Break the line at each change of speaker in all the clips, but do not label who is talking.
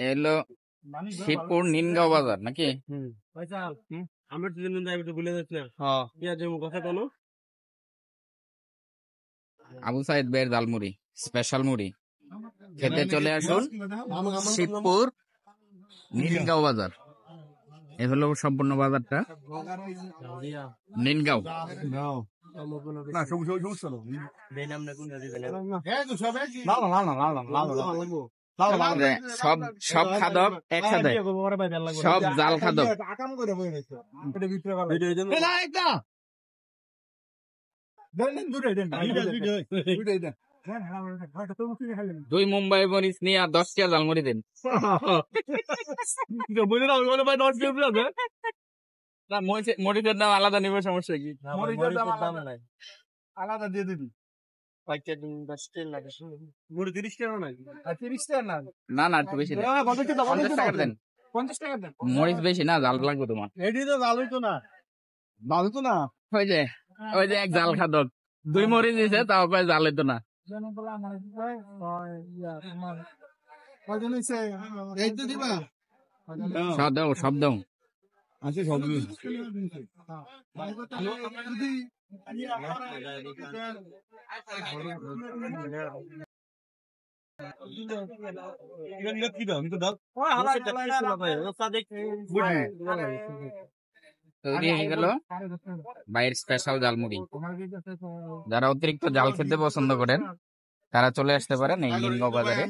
এলো শিবপুর নিনগাঁও বাজার নাকি? আবু সাইদ বের জালমুড়ি স্পেশাল মুড়ি খেতে চলে আসুন শিবপুর নিনগাঁও বাজার। এ হলো সম্পূর্ণ বাজারটা, নিনগাঁও। সব সব খাদক একসাথে, সব জাল খাদক। দুই মুম্বাই মরিচ নিয়ে আর 10 টা জালমুড়ি দেন। মরিচের দাম আলাদা নিবে, সমস্যা কি?
আলাদা দিয়ে দিবি।
না না একটু বেশি দেন, 50 টাকা দেন।
50 টাকা দেন।
মরিচ বেশি না, জাল লাগবে তোমার।
এটি তো জাল হইতো না, জাল হইতো না।
ওই যে এক জাল খাদক 2 মরিচ দিছে, তাও কয় জাল হইতো না। সব দাও, সব দাও।
আচ্ছা সব
তৈরি হয়ে গেল বাইরের স্পেশাল জালমুড়ি। যারা অতিরিক্ত জাল খেতে পছন্দ করেন তারা চলে আসতে পারেন এই নিনগাঁও বাজারে।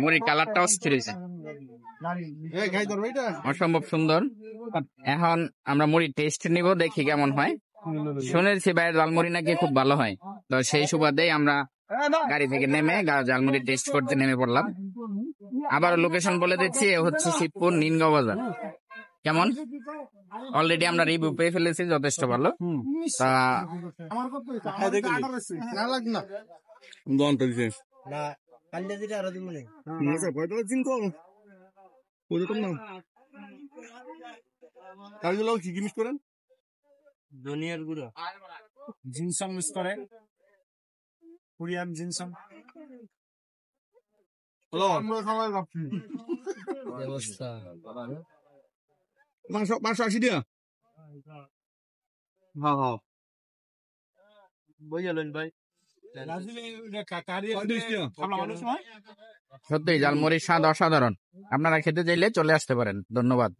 মুড়ির কালারটা অস্থির হয়েছে, অসম্ভব সুন্দর। এখন আমরা মুড়ি টেস্ট নিব, দেখি কেমন হয়। শুনেছি বাইরের জালমুড়ি নাকি খুব ভালো হয়, তো সেই সুবাদে আমরা গাড়ি থেকে নেমে জালমুড়ি টেস্ট করতে নেমে পড়লাম। আবার লোকেশন বলে দিচ্ছি, হচ্ছে শিবপুর নিনগাঁও বাজার। কেমন? অলরেডি আমরা রিভিউ পেয়ে ফেলেছি, যথেষ্ট ভালো। তা
কি জিনিস করেন? ধনিয়ার গুঁড়ো, জিনসং মিক্স করে, কোরিয়ান জিনসং। মাংস 80 দিয়া। হ্যাঁ হ্যাঁ ভাই।
সত্যি জালমুড়ির স্বাদ অসাধারণ। আপনারা খেতে চাইলে চলে আসতে পারেন। ধন্যবাদ।